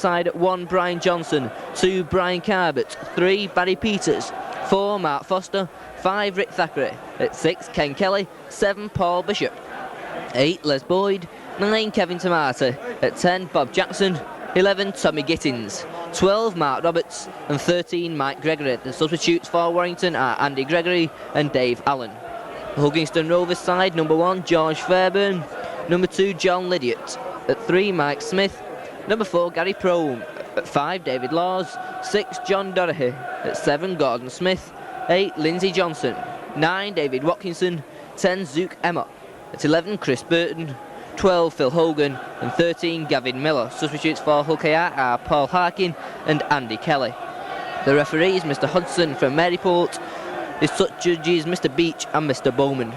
side at 1, Brian Johnson, 2, Brian Carbett, 3, Barry Peters, 4, Mark Foster, 5, Rick Thackeray, at 6, Ken Kelly, 7, Paul Bishop, 8, Les Boyd, 9, Kevin Tomata, at 10, Bob Jackson, 11, Tommy Gittins, 12, Mark Roberts, and 13, Mike Gregory. The substitutes for Warrington are Andy Gregory and Dave Allen. The Hugginston Rovers side, number 1, George Fairburn, number 2, John Lydiot, at 3, Mike Smith, number 4, Gary Prome, at 5, David Laws, 6, John Dorahy, at 7, Gordon Smith, 8, Lindsay Johnson, 9, David Watkinson, 10, Zook Emma, at 11, Chris Burton, 12, Phil Hogan, and 13, Gavin Miller. Substitutes for Hull KR are Paul Harkin and Andy Kelly. The referees, Mr Hudson from Maryport. His judges, Mr Beach and Mr Bowman.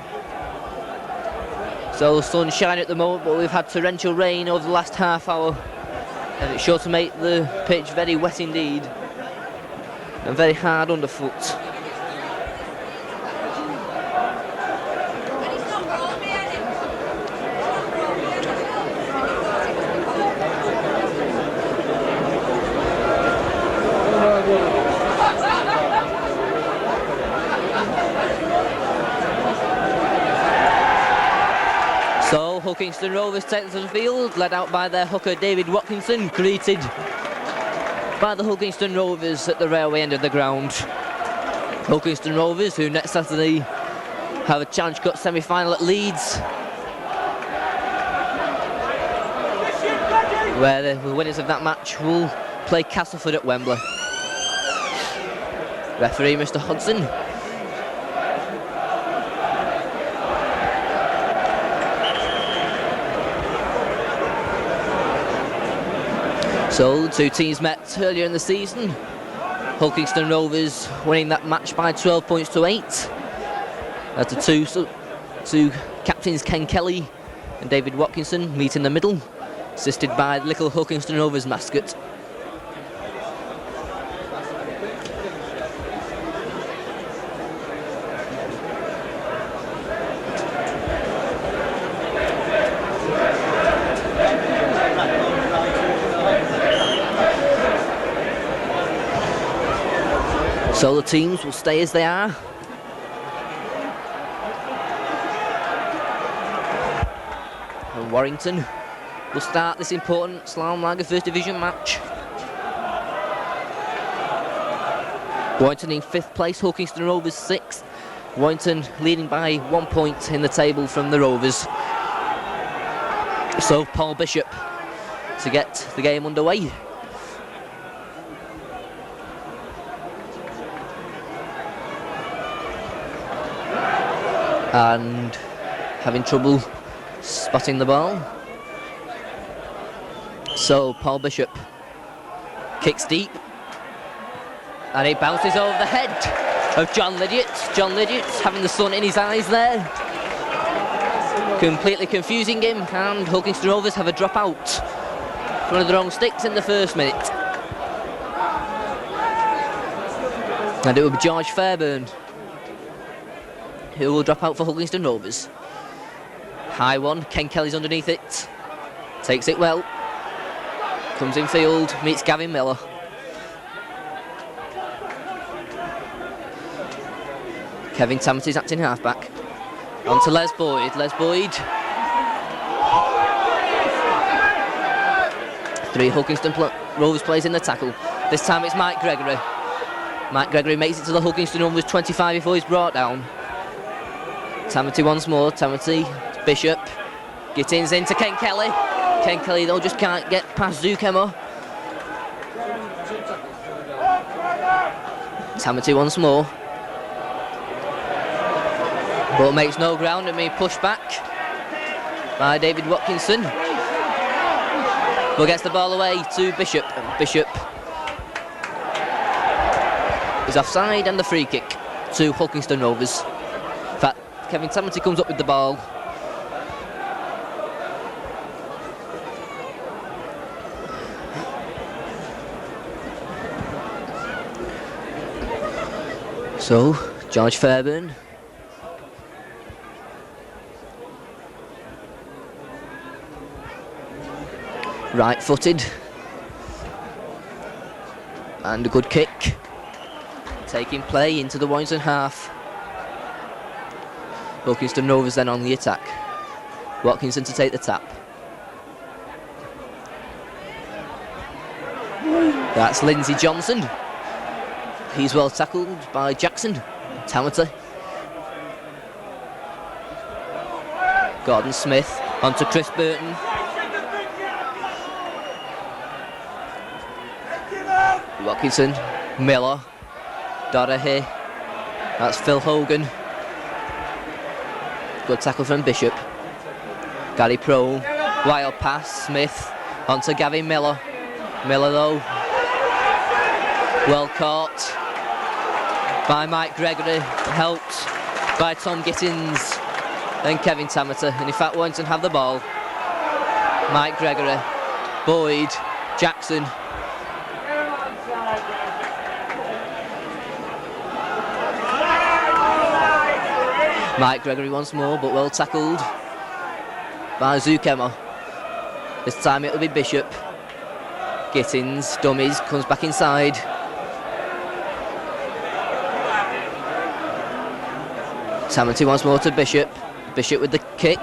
So sunshine at the moment, but we've had torrential rain over the last half hour, and it's sure to make the pitch very wet indeed and very hard underfoot. So Hugginston Rovers take to the field, led out by their hooker David Watkinson, greeted by the Hugginston Rovers at the railway end of the ground. Hugginston Rovers, who next Saturday have a Challenge Cup semi-final at Leeds, where the winners of that match will play Castleford at Wembley. Referee Mr Hudson. So the two teams met earlier in the season. Hugginston Rovers winning that match by 12 points to 8. As the two captains Ken Kelly and David Watkinson meet in the middle, assisted by the little Hugginston Rovers mascot. So the teams will stay as they are. And Warrington will start this important Slalom Lager First Division match. Warrington in 5th place, Hugginston Rovers 6th. Warrington leading by 1 point in the table from the Rovers. So Paul Bishop to get the game underway. And having trouble spotting the ball. So Paul Bishop kicks deep, and it bounces over the head of John Lydiot. John Lydiot having the sun in his eyes there, completely confusing him, and Hugginston Rovers have a drop out. One of the wrong sticks in the first minute. And it will be George Fairburn who will drop out for Hugginston Rovers. High one, Ken Kelly's underneath it. Takes it well. Comes in field, meets Gavin Miller. Kevin Tamerty's acting halfback. On to Les Boyd. Les Boyd. 3 Hugginston Rovers players in the tackle. This time it's Mike Gregory. Mike Gregory makes it to the Hugginston Rovers 25 before he's brought down. Tamerty once more, Tamerty, Bishop, Gittins into Ken Kelly. Ken Kelly though just can't get past Zook Emma. Tamerty once more. But makes no ground and being pushed back by David Watkinson. But gets the ball away to Bishop. And Bishop is offside and the free kick to Hugginston Rovers. In fact, Kevin Tamerty comes up with the ball. So, George Fairburn. Right-footed. And a good kick. Taking play into the Warrington half. Ilkeston Rovers then on the attack. Watkinson to take the tap. That's Lindsay Johnson. He's well tackled by Jackson. Tamati. Gordon Smith onto Chris Burton. Watkinson, Miller, Dorahy. That's Phil Hogan. Good tackle from Bishop. Gary Prone, wild pass, Smith onto Gavin Miller. Miller though, well caught by Mike Gregory, helped by Tom Gittins and Kevin Tamata. And in fact, Warrington have the ball. Mike Gregory, Boyd, Jackson. Mike Gregory once more, but well tackled by Zukema. This time it'll be Bishop. Gittins, dummies, comes back inside. Tamati once more to Bishop. Bishop with the kick.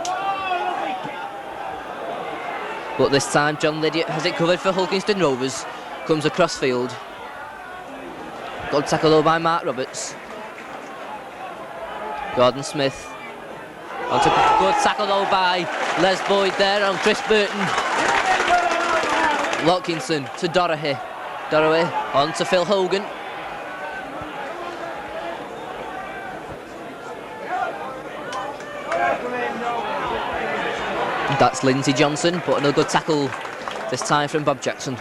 But this time John Lydiot has it covered for Ilkeston Rovers. Comes across field. Good tackle though by Mark Roberts. Gordon Smith. Onto good tackle though by Les Boyd there on Chris Burton. Watkinson to Dorahy. Dorahy on to Phil Hogan. That's Lindsay Johnson, but another good tackle this time from Bob Jackson.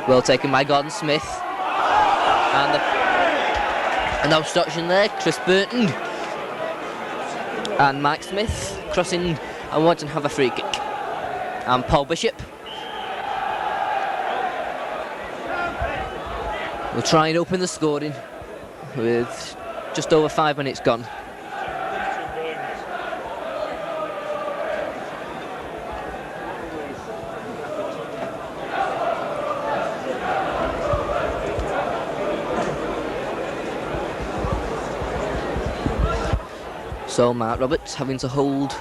Well taken by Gordon Smith. And an obstruction there, Chris Burton and Mike Smith crossing and wanting to have a free kick. And Paul Bishop will try and open the scoring with just over 5 minutes gone. So Mark Roberts having to hold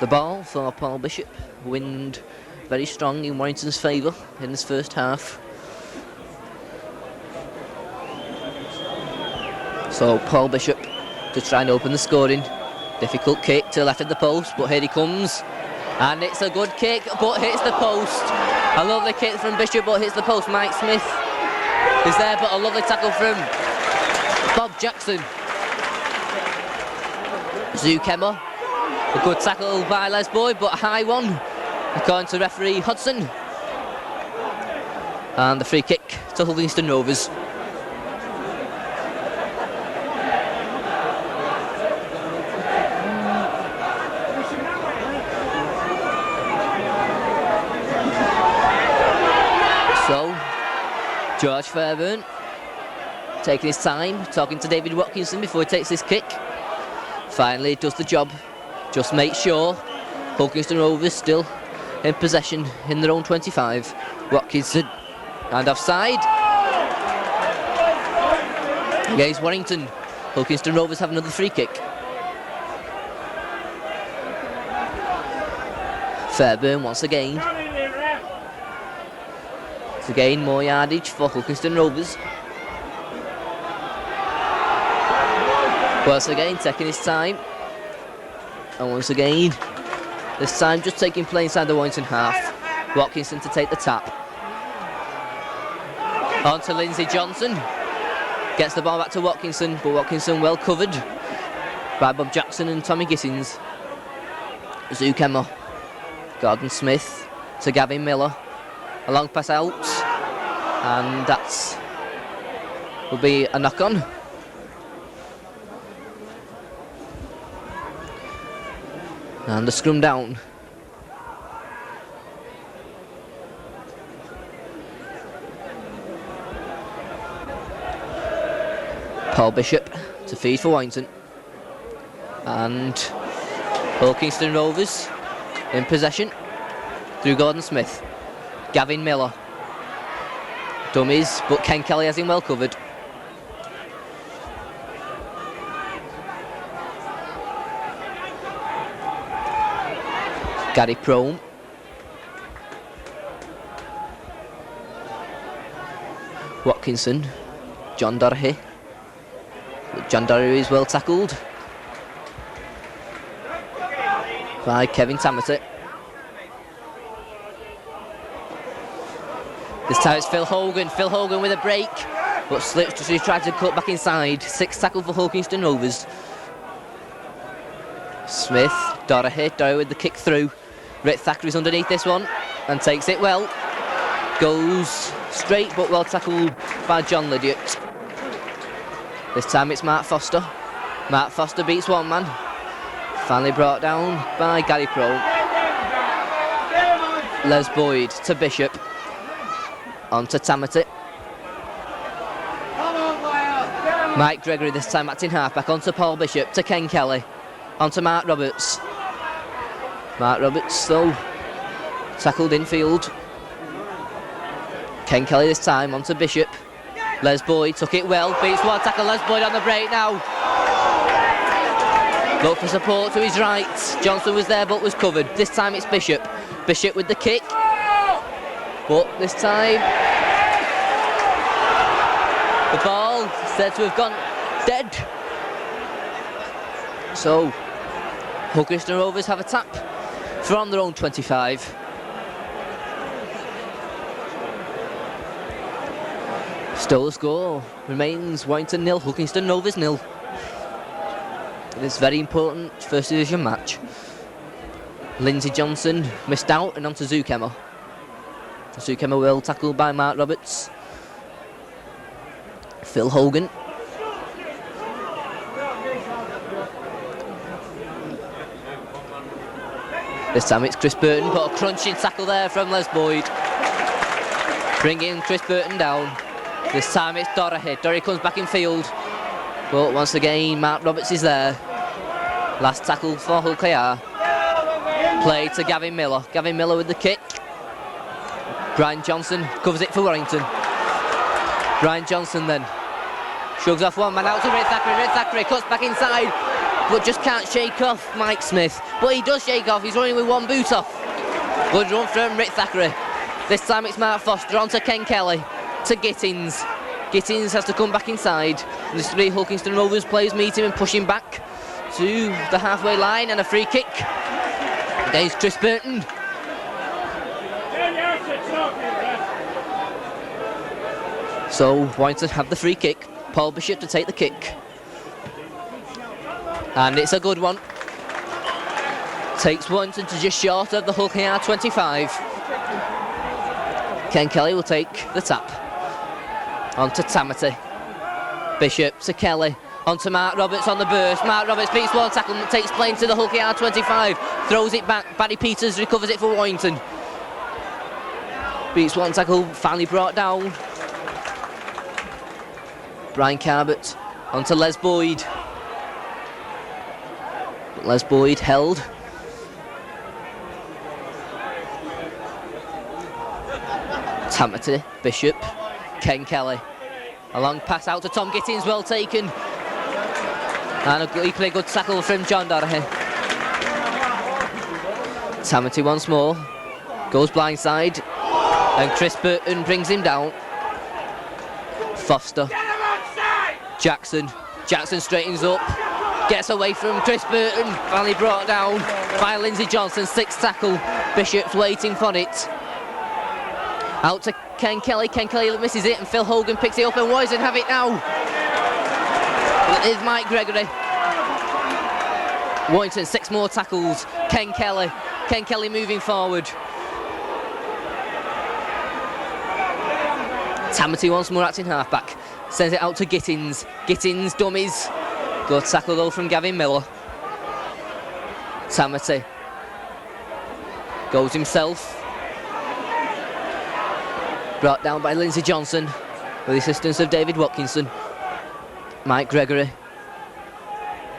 the ball for Paul Bishop. Wind very strong in Warrington's favour in this first half. So Paul Bishop to try and open the scoring. Difficult kick to the left of the post, but here he comes. And it's a good kick, but hits the post. A lovely kick from Bishop, but hits the post. Mike Smith is there, but a lovely tackle from Bob Jackson. Zukema, a good tackle by Les Boyd, but a high one, according to referee Hudson. And the free kick to Ilkeston Rovers. So, George Fairburn taking his time, talking to David Watkinson before he takes this kick. Finally does the job, just make sure Ilkeston Rovers still in possession in their own 25. Watkinson and offside against Warrington. Ilkeston Rovers have another free kick. Fairburn once again to gain more yardage for Ilkeston Rovers. Once again taking his time, and once again this time just taking play inside the Warrington half. Watkinson to take the tap. On to Lindsay Johnson, gets the ball back to Watkinson, but Watkinson well covered by Bob Jackson and Tommy Gittins. Zukema, Gordon Smith to Gavin Miller, a long pass out, and that will be a knock on. And the scrum down. Paul Bishop to feed for Warrington. And Ilkeston Rovers in possession. through Gordon Smith. Gavin Miller. Dummies, but Ken Kelly has him well covered. Gary Prome. Watkinson. John Doherty. John Doherty is well tackled by Kevin Tamati. This time it's Phil Hogan. Phil Hogan with a break, but slips, so he tried to cut back inside. 6 tackle for Hulkingston Rovers. Smith, Doherty with the kick through. Rick Thackeray's underneath this one and takes it well. Goes straight but well tackled by John Lydiot. This time it's Mark Foster. Mark Foster beats one man. Finally brought down by Gary Prome. Les Boyd to Bishop. On to Tamati. Mike Gregory this time acting halfback. On to Paul Bishop, to Ken Kelly. On to Mark Roberts. Mark Roberts though tackled infield. Ken Kelly this time on to Bishop. Les Boyd took it well, beats one tackle. Les Boyd on the break now. Look for support to his right. Johnson was there but was covered. This time it's Bishop. Bishop with the kick. But this time the ball said to have gone dead. So Hulkingston Rovers have a tap from their own 25. Still the score remains Warrington 0, Hulkingston Rovers 0. This very important first division match. Lindsay Johnson missed out and on to Zukemmer. Zukemmer well tackled by Mark Roberts. Phil Hogan. This time it's Chris Burton, but a crunching tackle there from Les Boyd. Bringing Chris Burton down. This time it's Doherty. Doherty comes back in field. But once again, Mark Roberts is there. Last tackle for Hull KR. Play to Gavin Miller. Gavin Miller with the kick. Brian Johnson covers it for Warrington. Brian Johnson then shrugs off one man out to Red Thackeray. Red Thackeray cuts back inside, but just can't shake off Mike Smith. But he does shake off. He's running with one boot off. Good run from Rick Thackeray. This time it's Mark Foster on to Ken Kelly. To Gittins. Gittins has to come back inside. And the 3 Hulkingston Rovers players meet him and push him back to the halfway line, and a free kick against Chris Burton. So Warrington have the free kick. Paul Bishop to take the kick. And it's a good one. Takes Warrington to just short of the Hull KR 25. Ken Kelly will take the tap. On to Tamati. Bishop to Kelly. On to Mark Roberts on the burst. Mark Roberts beats one tackle and takes plane to the Hull KR 25. Throws it back. Barry Peters recovers it for Warrington. Beats one tackle, finally brought down. Brian Carbett on to Les Boyd. Les Boyd held. Tamati, Bishop, Ken Kelly. A long pass out to Tom Gittins, well taken. And equally good tackle from John Doherty. Tamati once more. Goes blindside. And Chris Burton brings him down. Foster. Jackson. Jackson straightens up. Gets away from Chris Burton. Finally brought down by Lindsay Johnson. 6th tackle. Bishop's waiting for it. Out to Ken Kelly. Ken Kelly misses it and Phil Hogan picks it up and Warrington have it now. It is Mike Gregory. Warrington 6 more tackles. Ken Kelly. Ken Kelly moving forward. Tamati once more acting halfback. Sends it out to Gittins. Gittins dummies. Good tackle though from Gavin Miller. Tamati goes himself. Brought down by Lindsay Johnson with the assistance of David Watkinson. Mike Gregory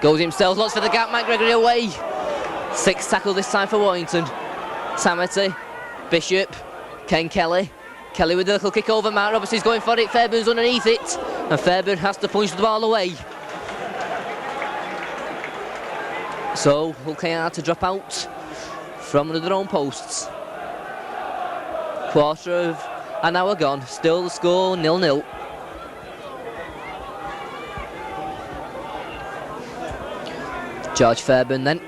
goes himself, looks for the gap. Mike Gregory away. 6th tackle this time for Warrington. Tamati Bishop, Ken Kelly. Kelly with a little kick over, Mark Roberts is going for it, Fairburn's underneath it, and Fairburn has to punch the ball away. So Hull KR to drop out from under their own posts. Quarter of an hour gone, still the score 0-0. George Fairburn then.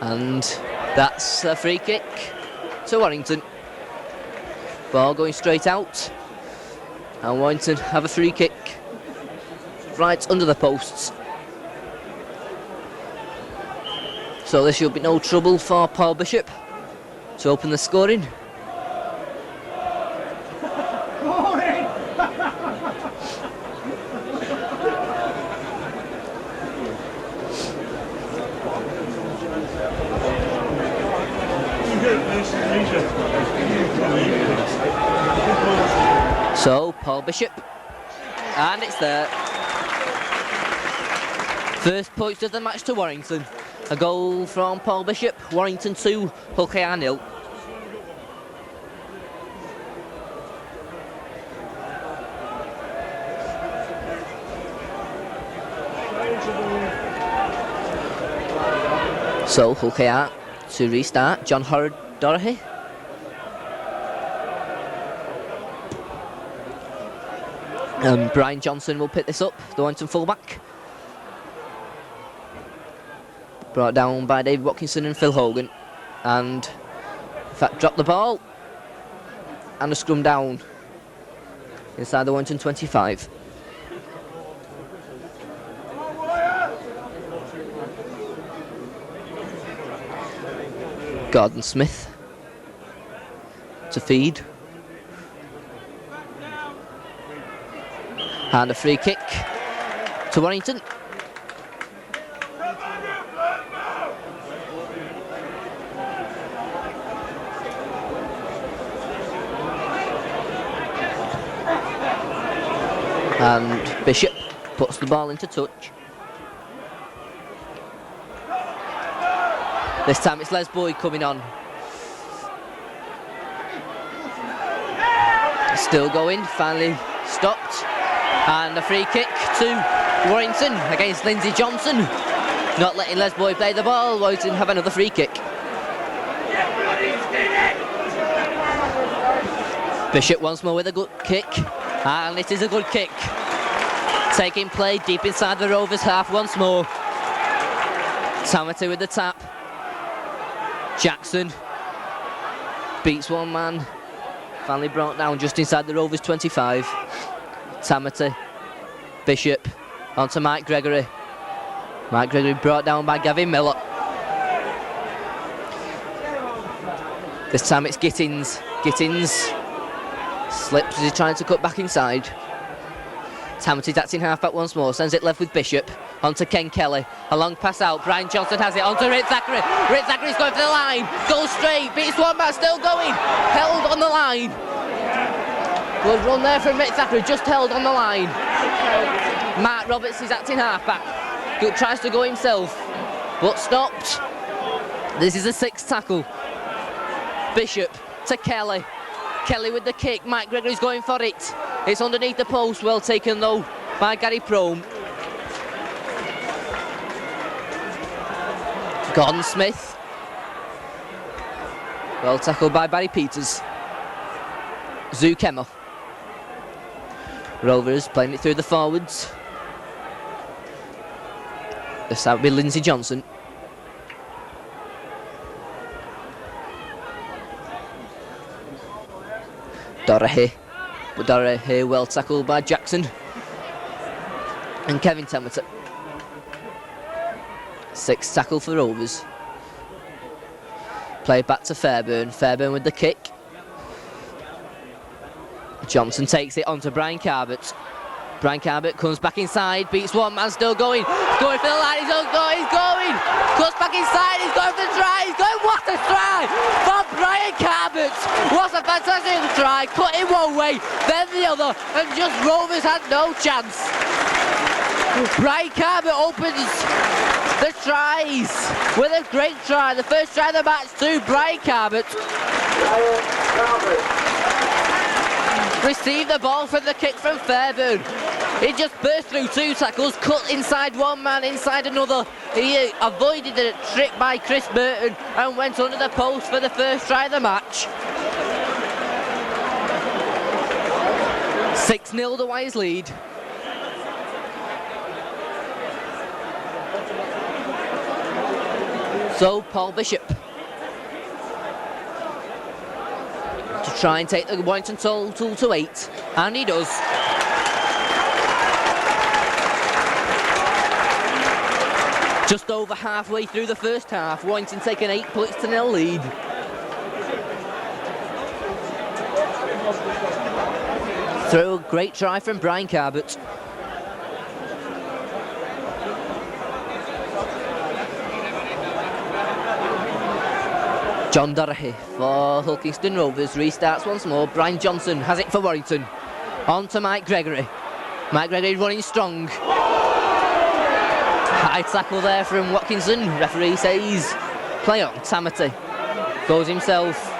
And that's a free kick to Warrington. Ball going straight out. And Warrington have a free kick right under the posts. So there should be no trouble for Paul Bishop to open the scoring. So Paul Bishop, and it's there. First points of the match to Warrington. A goal from Paul Bishop, Warrington 2, Hull KR 0. So Hull KR to restart, John Dorahy. Brian Johnson will pick this up, the Warrington fullback. Brought down by David Watkinson and Phil Hogan. And, in fact, dropped the ball. And a scrum down inside the Warrington 25. Gordon Smith to feed. And a free kick to Warrington. And Bishop puts the ball into touch. This time it's Les Boyd coming on. Still going, finally stopped. And a free kick to Warrington against Lindsay Johnson. Not letting Les Boyd play the ball. Warrington have another free kick. Bishop once more with a good kick. And it is a good kick. Taking play deep inside the Rovers half once more. Tamati with the tap. Jackson beats one man. Finally brought down just inside the Rovers 25. Tamati, Bishop, onto Mike Gregory. Mike Gregory brought down by Gavin Miller. This time it's Gittins. Gittins slips as he's trying to cut back inside. Tamati's acting half-back once more, sends it left with Bishop, onto Ken Kelly, a long pass out, Brian Johnson has it, onto Rick Thackeray. Rick Thackeray's going for the line, goes straight, beats one man, still going, held on the line. Good run there from Rick Thackeray, just held on the line. Mark Roberts is acting half-back, tries to go himself, but stopped. This is a sixth tackle. Bishop to Kelly. Kelly with the kick, Mike Gregory's going for it. It's underneath the post, well taken though by Gary Prome. Gordon Smith. Well tackled by Barry Peters. Zukema. Rovers playing it through the forwards. This would be Lindsay Johnson. Dorahy. But Dorahy well tackled by Jackson. And Kevin Tamati. Sixth tackle for Rovers. Play back to Fairburn. Fairburn with the kick. Johnson takes it onto Brian Carbett. Brian Carbett comes back inside, beats one man, still going. Going for the line, he's going. Goes back inside, he's going for the try, he's going, what a try from Brian Carbett. What a fantastic try, cut in one way, then the other, and just Rovers had no chance. Brian Carver opens the tries with a great try, the first try of the match to Brian Carver. Received the ball from the kick from Fairburn. He just burst through two tackles, cut inside one man, inside another. He avoided the trick by Chris Burton and went under the post for the first try of the match. 6-0 the Wise lead. So Paul Bishop to try and take the Warrington total to 8, and he does. Just over halfway through the first half, Warrington take an 8-0 lead. Through a great try from Brian Carbett. John Dorahy for Hulkingston Rovers restarts once more. Brian Johnson has it for Warrington. On to Mike Gregory. Mike Gregory running strong. High tackle there from Watkinson. Referee says play on. Tamati goes himself.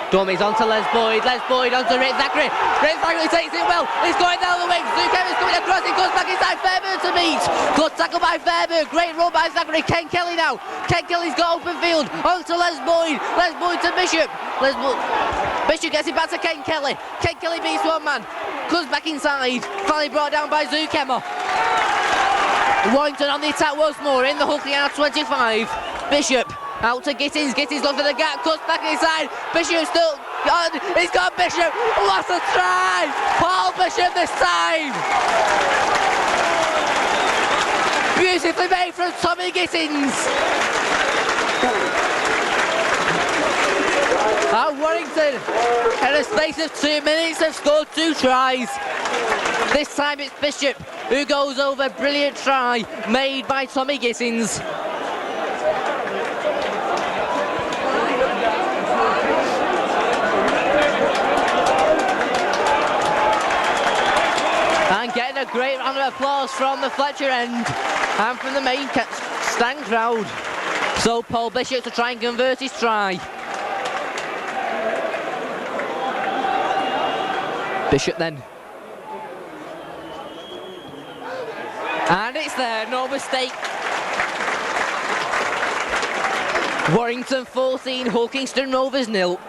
Dummies on to Les Boyd. Les Boyd on to Rick Zachary. Rick Zachary takes it well. He's going down the wing. Zukevin's coming across. He goes back inside Fairburn to meet. Good tackle by Fairburn. Great run by Zachary. Ken Kelly now. Ken Kelly's got open field. On to Les Boyd. Les Boyd to Bishop. Bishop gets it back to Ken Kelly. Ken Kelly beats one man. Comes back inside. Finally brought down by Zukema. Warrington on the attack once more in the Hull yard 25. Bishop out to Gittins. Gittins goes for the gap. Cuts back inside. Bishop still on. He's got Bishop. What a try! Paul Bishop this time. Beautifully made from Tommy Gittins. And Warrington, in a space of 2 minutes, have scored 2 tries. This time it's Bishop who goes over. Brilliant try made by Tommy Gittins. And getting a great round of applause from the Fletcher end and from the main stand crowd. So Paul Bishop to try and convert his try. Bishop then. And it's there, no mistake. Warrington 14, Hulkingston Rovers 0.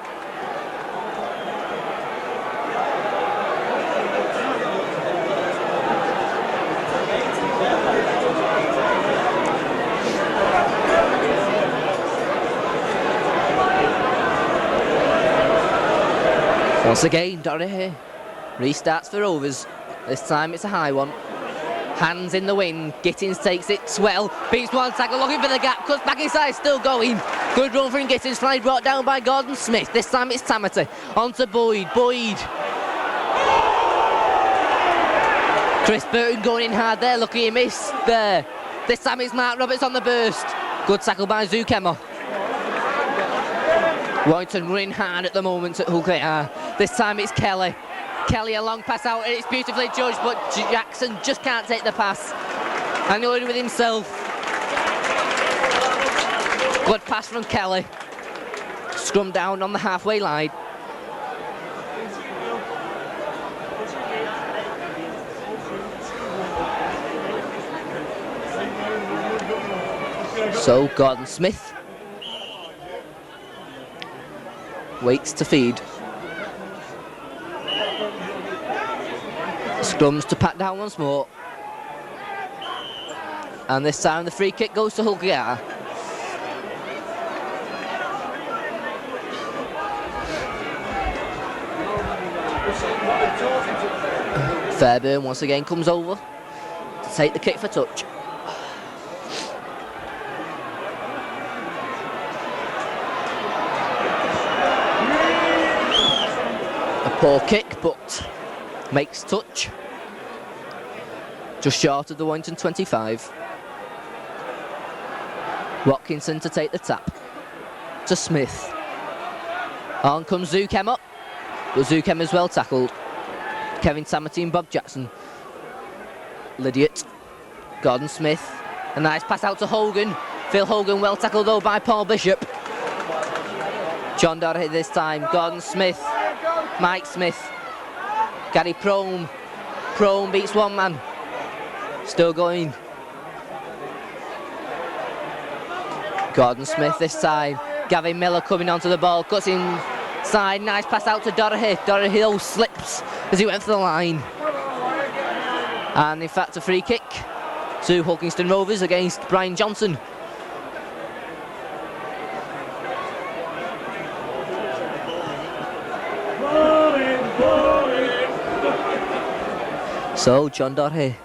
Once again, Dorahy restarts for Rovers. This time it's a high one. Hands in the wind. Gittins takes it. Swell beats one tackle, looking for the gap. Cuts back inside, still going. Good run from Gittins. Finally brought down by Gordon Smith. This time it's Tamati. On to Boyd. Boyd. Chris Burton going in hard there. Lucky he missed there. This time it's Mark Roberts on the burst. Good tackle by Zukema. Warrington running hard at the moment at Hull. This time it's Kelly. Kelly a long pass out, and it's beautifully judged, but Jackson just can't take the pass. Annoyed with himself. Good pass from Kelly. Scrum down on the halfway line. So Gordon Smith waits to feed. Scrums to pat down once more. And this time the free kick goes to Hulkiar. Fairburn once again comes over to take the kick for touch. A poor kick, but makes touch. Just short of the Warrington 25. Watkinson to take the tap. To Smith. On comes Zukema. But Zukem is well tackled. Kevin Tamati and Bob Jackson. Lydiot. Gordon Smith. A nice pass out to Hogan. Phil Hogan well tackled though by Paul Bishop. John Doherty this time. Gordon Smith. Mike Smith. Gary Prome. Prome beats one man. Still going. Gordon Smith this time. Gavin Miller coming onto the ball. Cuts inside. Nice pass out to Doherty. Doherty slips as he went for the line. And in fact a free kick to Hulkingston Rovers against Brian Johnson. So John Doherty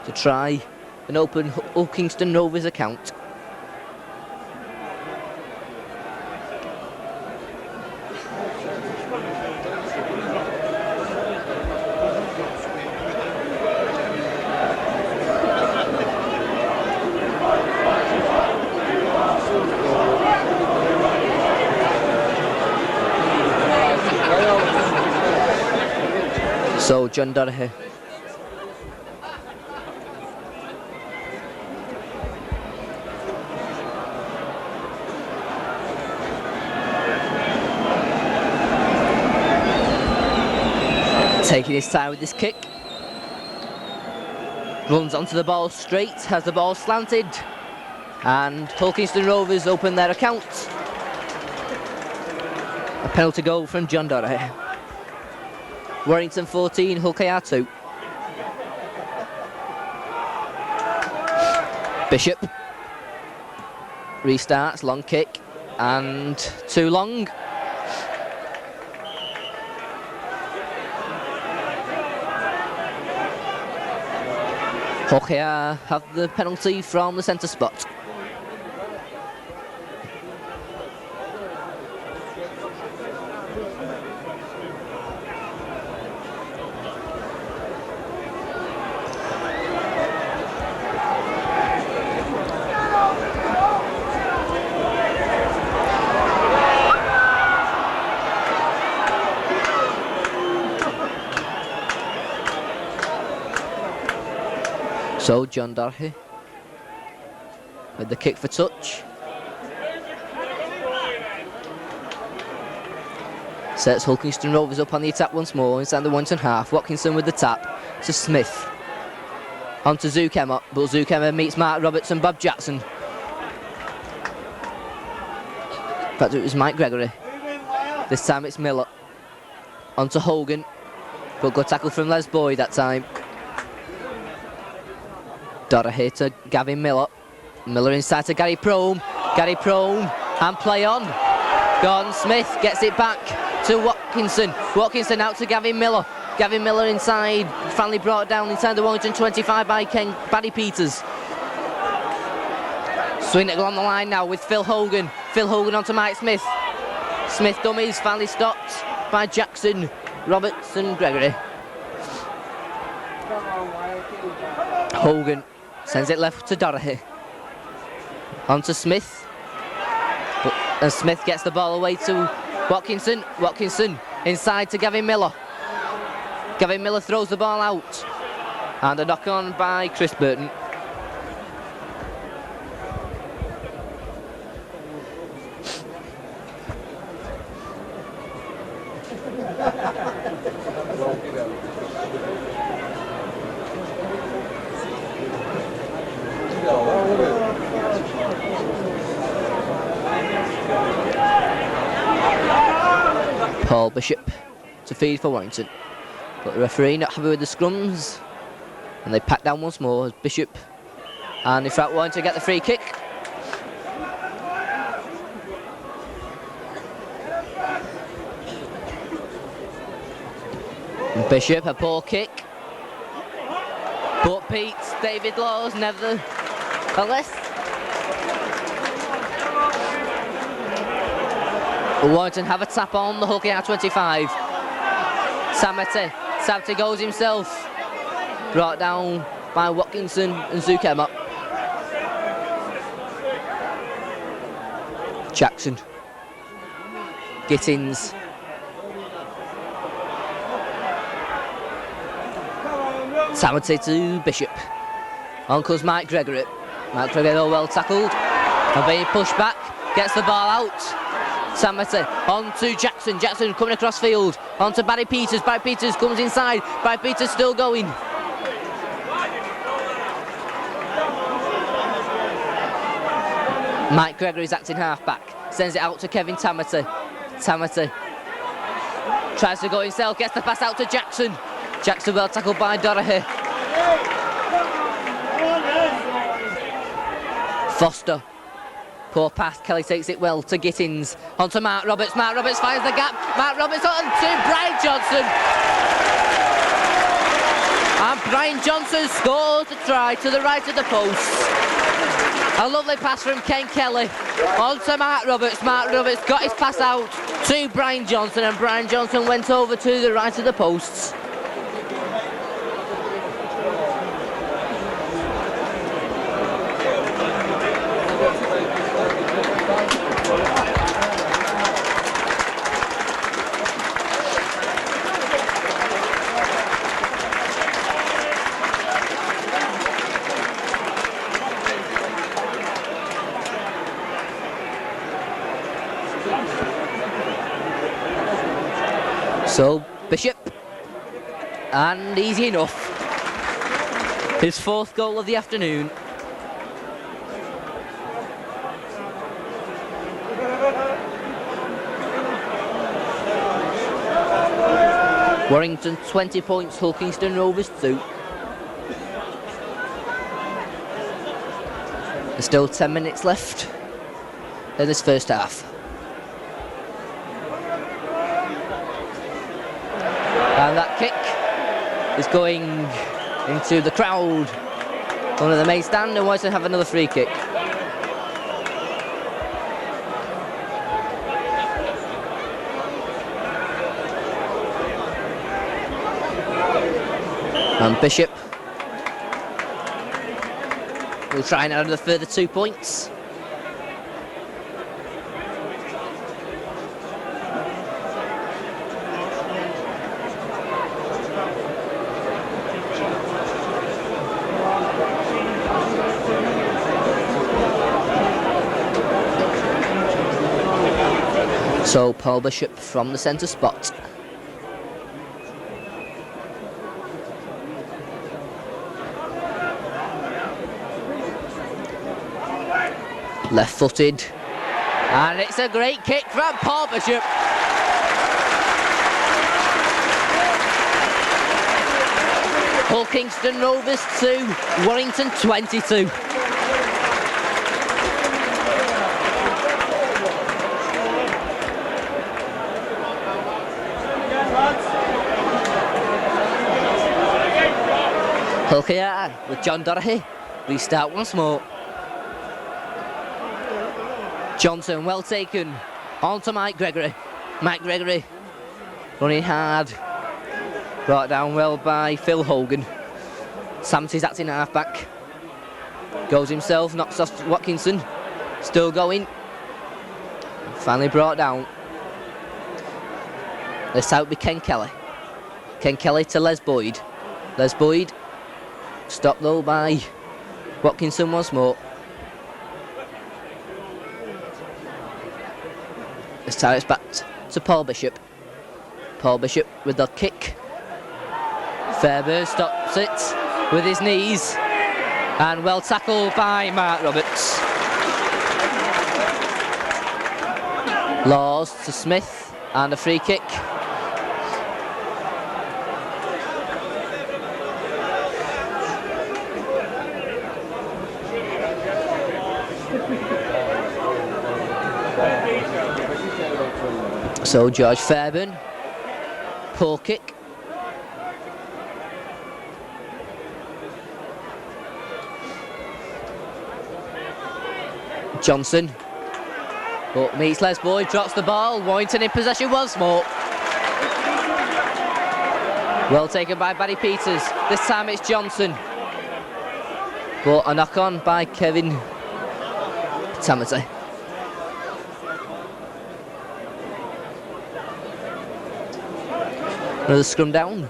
to try and open Hulkingston Rovers account. So John Doherty. Taking his time with this kick. Runs onto the ball straight, has the ball slanted. And Hulkingston Rovers open their account. A penalty goal from John Doherty. Warrington 14, Hull KR 2. Bishop restarts, long kick, and too long. Hull KR have the penalty from the centre spot. So John Doherty with the kick for touch. Sets Hulkingston Rovers up on the attack once more inside the Warrington half. Watkinson with the tap to Smith. On to Zukemer, but Zukemer meets Mark Roberts and Bob Jackson. In fact, it was Mike Gregory. This time it's Miller. On to Hogan, but good tackle from Les Boyd that time. Doherty to Gavin Miller. Miller inside to Gary Prome. Gary Prome and play on. Gordon Smith gets it back to Watkinson. Watkinson out to Gavin Miller. Gavin Miller inside. Finally brought down inside the Warrington 25 by Paddy Peters. Swing it along the line now with Phil Hogan. Phil Hogan onto Mike Smith. Smith dummies finally stopped by Jackson, Roberts and Gregory. Hogan sends it left to Doherty. On to Smith. And Smith gets the ball away to Watkinson. Watkinson inside to Gavin Miller. Gavin Miller throws the ball out. And a knock on by Chris Burton. Paul Bishop to feed for Warrington. But the referee not happy with the scrums. And they pack down once more as Bishop. And in fact Warrington get the free kick. And Bishop, a poor kick. But Pete, David Laws, nevertheless. Warrington have a tap on the Hull KR 25. Samete goes himself. Brought down by Watkinson and Zukemer. Jackson. Gittins. Tamati to Bishop. On comes Mike Gregory. Mike Gregory, though, well tackled. And being pushed back, gets the ball out. Tamati on to Jackson. Jackson coming across field. On to Barry Peters. Barry Peters comes inside. Barry Peters still going. Mike Gregory's acting half-back. Sends it out to Kevin Tamati. Tamati tries to go himself. Gets the pass out to Jackson. Jackson well tackled by Dorahy. Foster. Poor pass. Kelly takes it well to Gittins. On to Mark Roberts. Mark Roberts finds the gap. Mark Roberts on to Brian Johnson. And Brian Johnson scores a try to the right of the post. A lovely pass from Ken Kelly. On to Mark Roberts. Mark Roberts got his pass out to Brian Johnson, and Brian Johnson went over to the right of the posts. So, Bishop, and easy enough. His fourth goal of the afternoon. Warrington 20 points, Hull Kingston Rovers 2. There's still 10 minutes left in this first half. And that kick is going into the crowd under the main stand, and Warrington have another free kick. And Bishop will try and add a further 2 points. So Paul Bishop from the centre spot. Left-footed, and it's a great kick from Paul Bishop. Hull Kingston Rovers 2, Warrington 22. Hull here with John Dorahy. We start once more. Johnson, well taken, on to Mike Gregory. Mike Gregory running hard, brought down well by Phil Hogan. Samty's acting half-back, goes himself, knocks off Watkinson, still going, finally brought down. This out with Ken Kelly. Ken Kelly to Les Boyd. Les Boyd, stopped though by Watkinson once more. This time it's back to Paul Bishop. Paul Bishop with the kick. Fairburn stops it with his knees. And well tackled by Mark Roberts. Laws to Smith and a free kick. So George Fairburn, poor kick. Johnson, but meets Les Boyd, drops the ball. Warrington in possession once more. Well taken by Barry Peters. This time it's Johnson. But a knock on by Kevin Tamati. Another scrum down.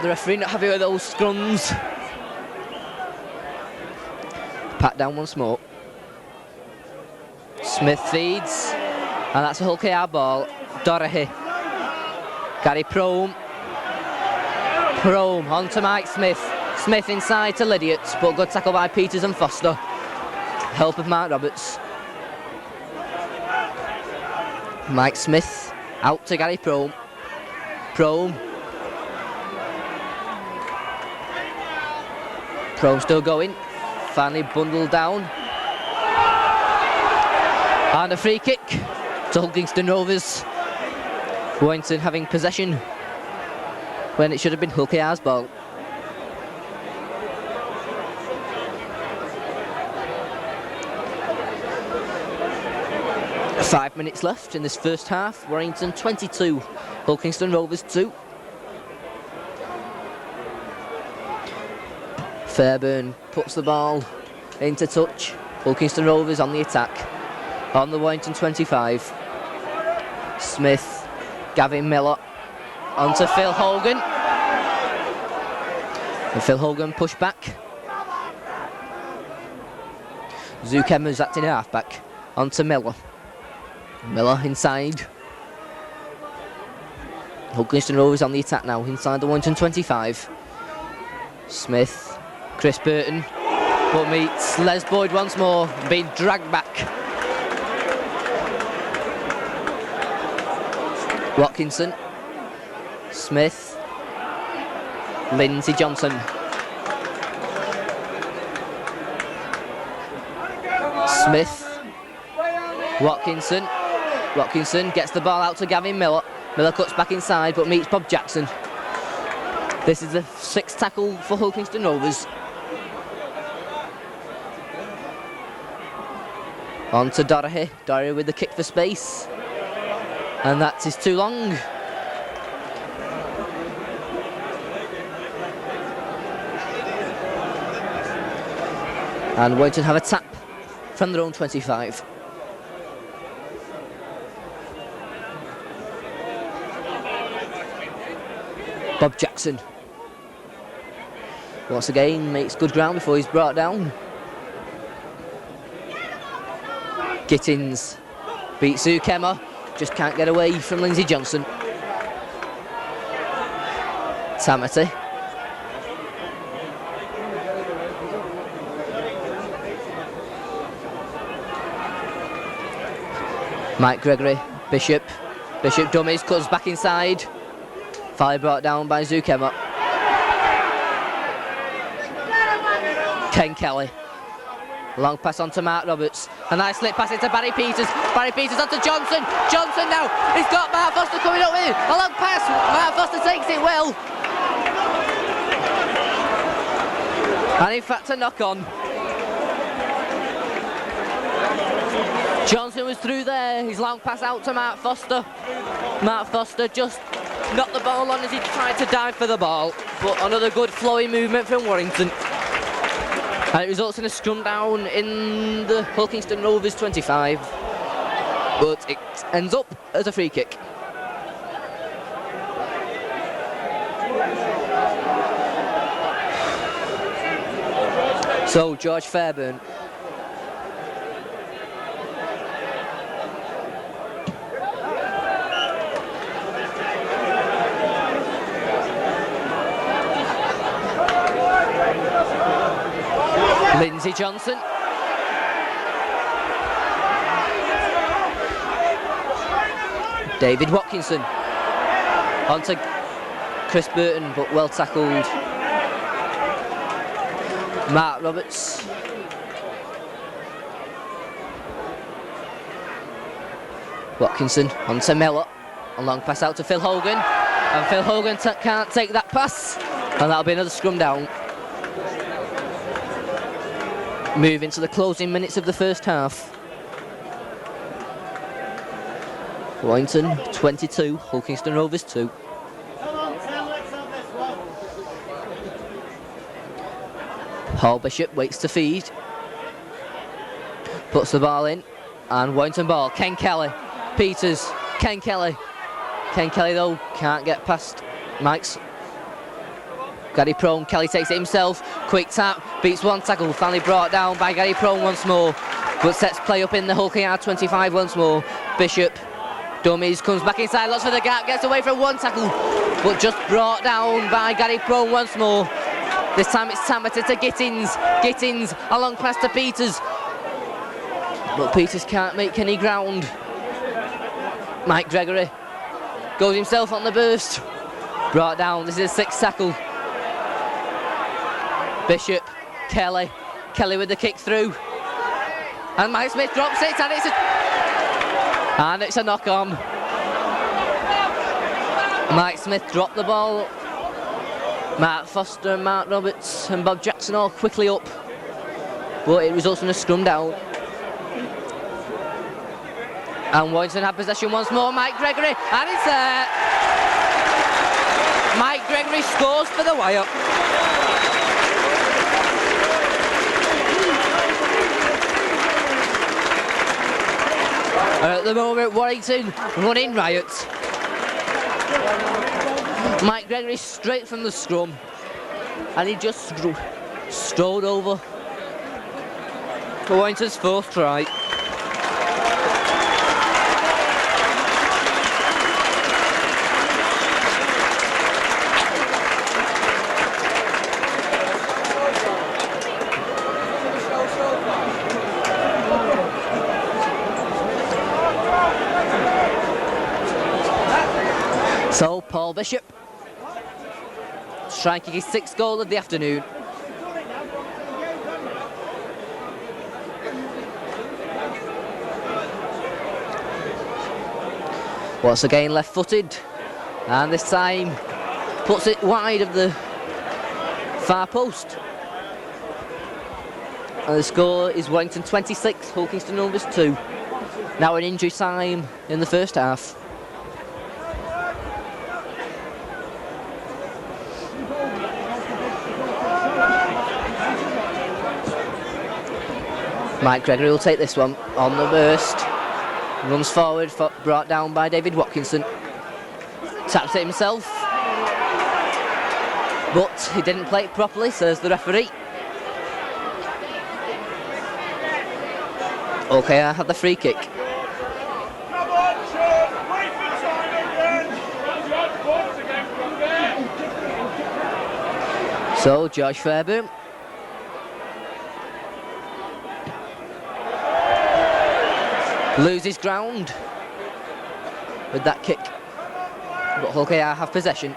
the referee not happy with those scrums. Pat down once more. Smith feeds, and that's a Hull KR ball. Dorahy. Gary Prome. Prome on to Mike Smith. Smith inside to Lydiot, but good tackle by Peters and Foster. Help of Mark Roberts. Mike Smith out to Gary Prome. Prome still going. Finally bundled down. And a free kick to Hull Kingston Rovers. Warrington having possession when it should have been Hull KR's ball. Five minutes left in this first half. Warrington 22, Hull Kingston Rovers 2. Fairburn puts the ball into touch. Hull Kingston Rovers on the attack. On the Warrington 25. Smith, Gavin Miller, onto Phil Hogan. And Phil Hogan pushed back. Zukemer's acting half-back. Onto Miller. Miller inside. Hull Kingston Rovers on the attack now, inside the Warrington 25. Smith, Chris Burton, but meets Les Boyd once more, being dragged back. Watkinson, Smith, Lindsay Johnson. Smith, Watkinson. Watkinson gets the ball out to Gavin Miller. Miller cuts back inside but meets Bob Jackson. This is the sixth tackle for Hull Kingston Rovers. On to Dorahy. Dorahy with the kick for space. And that is too long. And Warrington have a tap from their own 25. Bob Jackson. Once again makes good ground before he's brought down. Gittins beats Zukemer. Just can't get away from Lindsay Johnson. Tamati. Mike Gregory, Bishop dummies, cuts back inside. Finally brought down by Zukemer. Ken Kelly. Long pass on to Mark Roberts. A nice slip pass into Barry Peters. Barry Peters onto Johnson. Johnson now. He's got Mark Foster coming up with him. A long pass. Mark Foster takes it well. And in fact a knock on. Johnson was through there. His long pass out to Mark Foster. Mark Foster just knocked the ball on as he tried to dive for the ball. But another good flowing movement from Warrington. And it results in a scrum down in the Hull Kingston Rovers 25. But it ends up as a free kick. So George Fairburn. Lindsay Johnson. David Watkinson. On to Chris Burton, but well tackled. Mark Roberts. Watkinson on to Miller. A long pass out to Phil Hogan. And Phil Hogan can't take that pass. And that'll be another scrum down. Move into the closing minutes of the first half. Warrington 22, Hull Kingston Rovers 2. Paul Bishop waits to feed. Puts the ball in. And Warrington ball. Ken Kelly. Peters. Ken Kelly. Ken Kelly though can't get past Mike's. Gary Prone, Kelly takes it himself. Quick tap, beats one tackle, finally brought down by Gary Prone once more. But sets play up in the Hull KR 25 once more. Bishop dummies, comes back inside, looks for the gap, gets away from one tackle, but just brought down by Gary Prone once more. This time it's Tamerton to Gittins. Gittins along past to Peters. But Peters can't make any ground. Mike Gregory goes himself on the burst. Brought down, this is a sixth tackle. Bishop, Kelly. Kelly with the kick through. And Mike Smith drops it and it's a knock on. Mike Smith dropped the ball. Mark Foster, Mark Roberts and Bob Jackson all quickly up. But it results in a scrum down. And Warrington have possession once more. Mike Gregory, and it's there. Mike Gregory scores for the Wire. And at the moment, Warrington running riot. Mike Gregory straight from the scrum, and he just strode over for Warrington's fourth try. So Paul Bishop striking his sixth goal of the afternoon. Once again left-footed, and this time puts it wide of the far post. And the score is Warrington 26, Hull Kingston Rovers 2. Now an injury time in the first half. Mike Gregory will take this one on the burst. Runs forward, brought down by David Watkinson. Taps it himself. But he didn't play it properly, says the referee. Okay, I had the free kick. So, George Fairburn. Loses ground with that kick. But Hull KR have possession.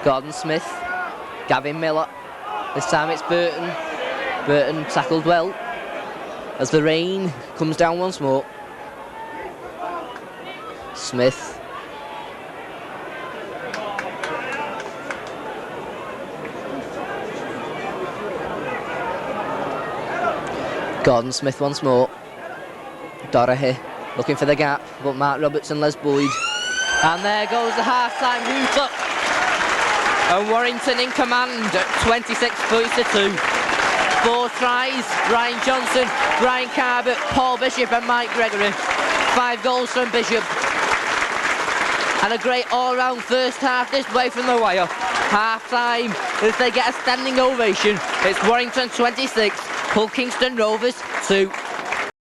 Gordon Smith, Gavin Miller. This time it's Burton. Burton tackled well as the rain comes down once more. Smith. Gordon Smith once more. Dorahy looking for the gap, but Mark Roberts and Les Boyd. And there goes the half-time hoot up. And Warrington in command at 26 points to 2. 4 tries, Brian Johnson, Brian Carbett, Paul Bishop and Mike Gregory. 5 goals from Bishop. And a great all-round first half this way from the Wire. Half-time as they get a standing ovation. It's Warrington 26, Hull Kingston Rovers 2.